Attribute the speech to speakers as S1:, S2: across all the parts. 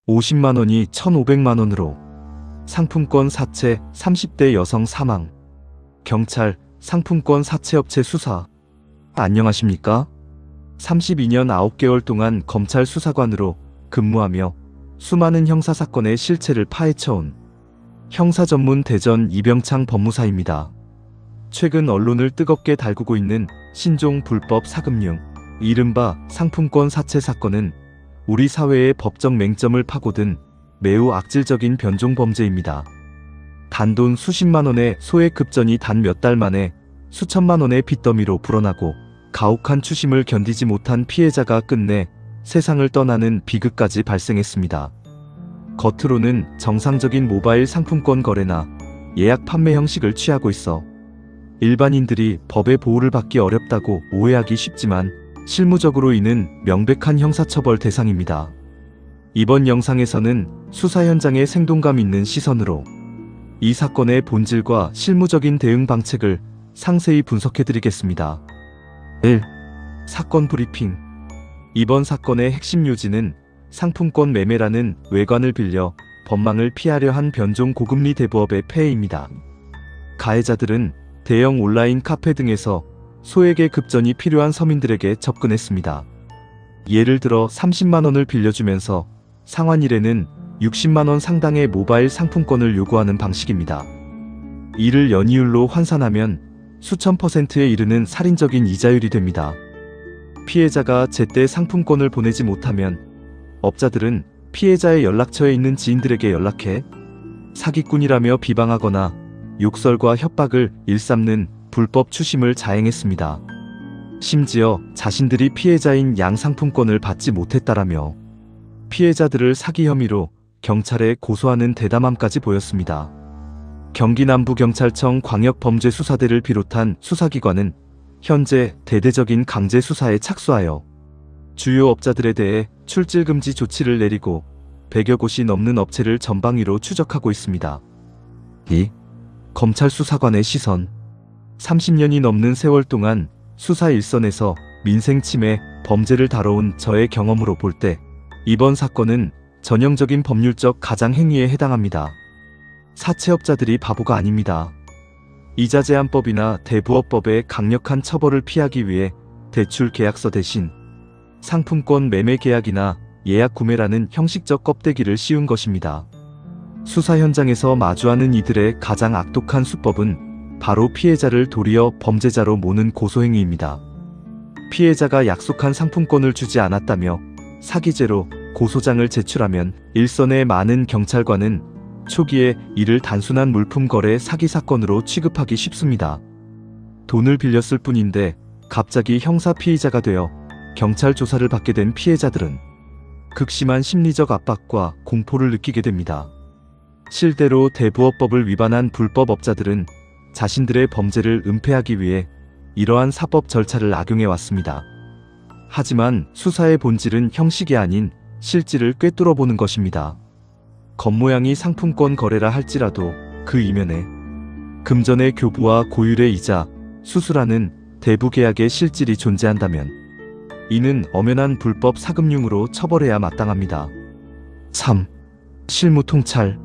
S1: 50만원이 1,500만원으로. 상품권 사채 30대 여성 사망. 경찰 상품권 사채업체 수사. 안녕하십니까? 32년 9개월 동안 검찰 수사관으로 근무하며 수많은 형사사건의 실체를 파헤쳐온 형사전문 대전 이병창 법무사입니다. 최근 언론을 뜨겁게 달구고 있는 신종 불법 사금융, 이른바 상품권 사채 사건은 우리 사회의 법적 맹점을 파고든 매우 악질적인 변종범죄입니다. 단돈 수십만원의 소액 급전이 단 몇 달 만에 수천만원의 빚더미로 불어나고 가혹한 추심을 견디지 못한 피해자가 끝내 세상을 떠나는 비극까지 발생했습니다. 겉으로는 정상적인 모바일 상품권 거래나 예약 판매 형식을 취하고 있어 일반인들이 법의 보호를 받기 어렵다고 오해하기 쉽지만 실무적으로 이는 명백한 형사처벌 대상입니다. 이번 영상에서는 수사 현장의 생동감 있는 시선으로 이 사건의 본질과 실무적인 대응 방책을 상세히 분석해드리겠습니다. 1. 사건 브리핑. 이번 사건의 핵심 요지는 상품권 매매라는 외관을 빌려 법망을 피하려 한 변종 고금리 대부업의 폐해입니다. 가해자들은 대형 온라인 카페 등에서 소액의 급전이 필요한 서민들에게 접근했습니다. 예를 들어 30만원을 빌려주면서 상환일에는 60만원 상당의 모바일 상품권을 요구하는 방식입니다. 이를 연이율로 환산하면 수천 %에 이르는 살인적인 이자율이 됩니다. 피해자가 제때 상품권을 보내지 못하면 업자들은 피해자의 연락처에 있는 지인들에게 연락해 사기꾼이라며 비방하거나 욕설과 협박을 일삼는 불법 추심을 자행했습니다. 심지어 자신들이 피해자인 양 상품권을 받지 못했다라며 피해자들을 사기 혐의로 경찰에 고소하는 대담함까지 보였습니다. 경기 남부경찰청 광역범죄수사대를 비롯한 수사기관은 현재 대대적인 강제 수사에 착수하여 주요 업자들에 대해 출질금지 조치를 내리고 100여 곳이 넘는 업체를 전방위로 추적하고 있습니다. 2. 검찰 수사관의 시선. 30년이 넘는 세월 동안 수사 일선에서 민생 침해, 범죄를 다뤄온 저의 경험으로 볼 때 이번 사건은 전형적인 법률적 가장행위에 해당합니다. 사채업자들이 바보가 아닙니다. 이자제한법이나 대부업법의 강력한 처벌을 피하기 위해 대출 계약서 대신 상품권 매매 계약이나 예약 구매라는 형식적 껍데기를 씌운 것입니다. 수사 현장에서 마주하는 이들의 가장 악독한 수법은 바로 피해자를 도리어 범죄자로 모는 고소행위입니다. 피해자가 약속한 상품권을 주지 않았다며 사기죄로 고소장을 제출하면 일선의 많은 경찰관은 초기에 이를 단순한 물품 거래 사기 사건으로 취급하기 쉽습니다. 돈을 빌렸을 뿐인데 갑자기 형사 피의자가 되어 경찰 조사를 받게 된 피해자들은 극심한 심리적 압박과 공포를 느끼게 됩니다. 실대로 대부업법을 위반한 불법업자들은 자신들의 범죄를 은폐하기 위해 이러한 사법 절차를 악용해 왔습니다. 하지만 수사의 본질은 형식이 아닌 실질을 꿰뚫어 보는 것입니다. 겉모양이 상품권 거래라 할지라도 그 이면에 금전의 교부와 고율의 이자, 수수라는 대부 계약의 실질이 존재한다면 이는 엄연한 불법 사금융으로 처벌해야 마땅합니다. 3. 실무 통찰.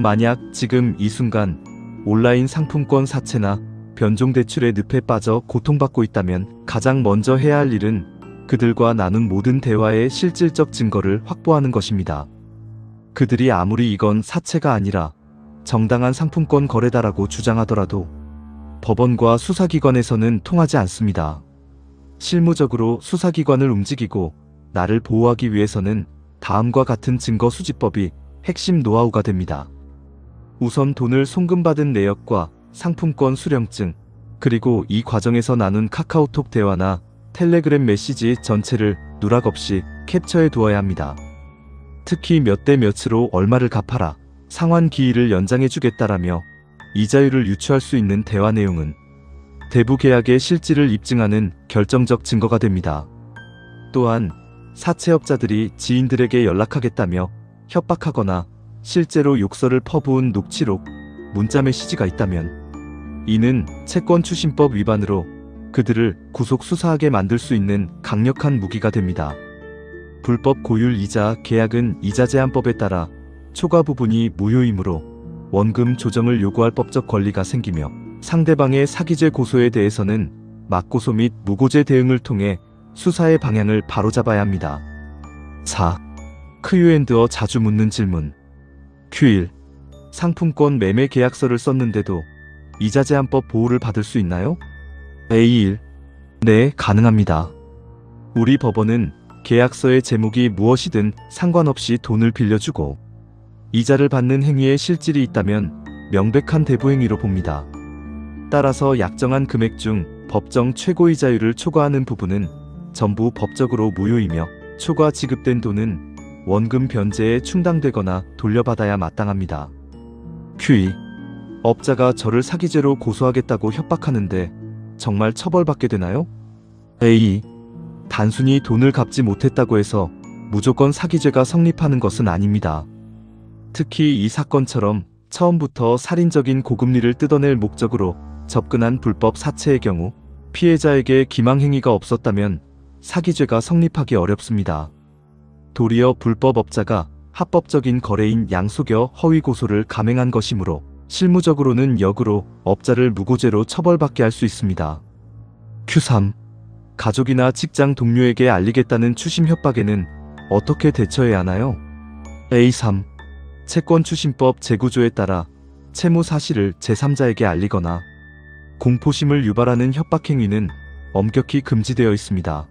S1: 만약 지금 이 순간 온라인 상품권 사채나 변종대출의 늪에 빠져 고통받고 있다면 가장 먼저 해야 할 일은 그들과 나눈 모든 대화의 실질적 증거를 확보하는 것입니다. 그들이 아무리 이건 사채가 아니라 정당한 상품권 거래다라고 주장하더라도 법원과 수사기관에서는 통하지 않습니다. 실무적으로 수사기관을 움직이고 나를 보호하기 위해서는 다음과 같은 증거 수집법이 핵심 노하우가 됩니다. 우선 돈을 송금받은 내역과 상품권 수령증, 그리고 이 과정에서 나눈 카카오톡 대화나 텔레그램 메시지 전체를 누락 없이 캡처해 두어야 합니다. 특히 몇 대 몇으로 얼마를 갚아라, 상환 기일을 연장해 주겠다라며 이자율을 유추할 수 있는 대화 내용은 대부 계약의 실질을 입증하는 결정적 증거가 됩니다. 또한 사채업자들이 지인들에게 연락하겠다며 협박하거나 실제로 욕설을 퍼부은 녹취록, 문자 메시지가 있다면 이는 채권추심법 위반으로 그들을 구속 수사하게 만들 수 있는 강력한 무기가 됩니다. 불법 고율 이자 계약은 이자 제한법에 따라 초과 부분이 무효이므로 원금 조정을 요구할 법적 권리가 생기며 상대방의 사기죄 고소에 대해서는 맞고소 및 무고죄 대응을 통해 수사의 방향을 바로잡아야 합니다. 4. Q&A 자주 묻는 질문. Q1. 상품권 매매 계약서를 썼는데도 이자 제한법 보호를 받을 수 있나요? A1. 네, 가능합니다. 우리 법원은 계약서의 제목이 무엇이든 상관없이 돈을 빌려주고 이자를 받는 행위에 실질이 있다면 명백한 대부행위로 봅니다. 따라서 약정한 금액 중 법정 최고이자율을 초과하는 부분은 전부 법적으로 무효이며 초과 지급된 돈은 원금 변제에 충당되거나 돌려받아야 마땅합니다. Q2. 업자가 저를 사기죄로 고소하겠다고 협박하는데 정말 처벌받게 되나요? A. 단순히 돈을 갚지 못했다고 해서 무조건 사기죄가 성립하는 것은 아닙니다. 특히 이 사건처럼 처음부터 살인적인 고금리를 뜯어낼 목적으로 접근한 불법 사채의 경우 피해자에게 기망행위가 없었다면 사기죄가 성립하기 어렵습니다. 도리어 불법업자가 합법적인 거래인 양 속여 허위 고소를 감행한 것이므로 실무적으로는 역으로 업자를 무고죄로 처벌받게 할 수 있습니다. Q3. 가족이나 직장 동료에게 알리겠다는 추심 협박에는 어떻게 대처해야 하나요? A3. 채권추심법 제9조에 따라 채무 사실을 제3자에게 알리거나 공포심을 유발하는 협박행위는 엄격히 금지되어 있습니다.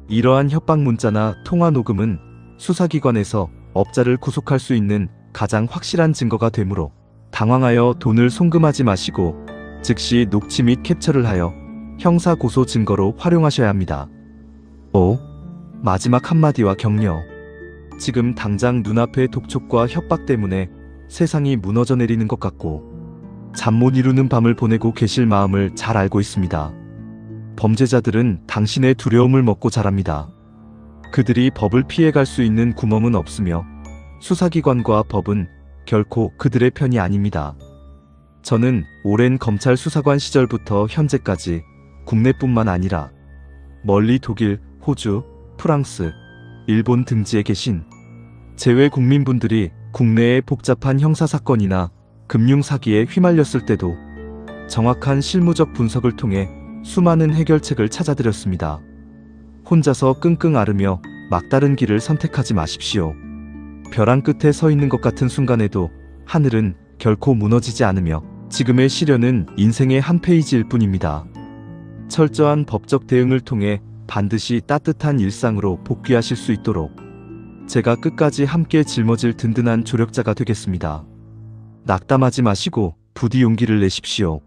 S1: 이러한 협박 문자나 통화 녹음은 수사기관에서 업자를 구속할 수 있는 가장 확실한 증거가 되므로 당황하여 돈을 송금하지 마시고 즉시 녹취 및 캡처를 하여 형사고소 증거로 활용하셔야 합니다. 5. 마지막 한마디와 격려. 지금 당장 눈앞의 독촉과 협박 때문에 세상이 무너져 내리는 것 같고 잠 못 이루는 밤을 보내고 계실 마음을 잘 알고 있습니다. 범죄자들은 당신의 두려움을 먹고 자랍니다. 그들이 법을 피해갈 수 있는 구멍은 없으며 수사기관과 법은 결코 그들의 편이 아닙니다. 저는 오랜 검찰 수사관 시절부터 현재까지 국내뿐만 아니라 멀리 독일, 호주, 프랑스, 일본 등지에 계신 제외 국민분들이 국내의 복잡한 형사사건이나 금융사기에 휘말렸을 때도 정확한 실무적 분석을 통해 수많은 해결책을 찾아드렸습니다. 혼자서 끙끙 앓으며 막다른 길을 선택하지 마십시오. 벼랑 끝에 서 있는 것 같은 순간에도 하늘은 결코 무너지지 않으며 지금의 시련은 인생의 한 페이지일 뿐입니다. 철저한 법적 대응을 통해 반드시 따뜻한 일상으로 복귀하실 수 있도록 제가 끝까지 함께 짊어질 든든한 조력자가 되겠습니다. 낙담하지 마시고 부디 용기를 내십시오.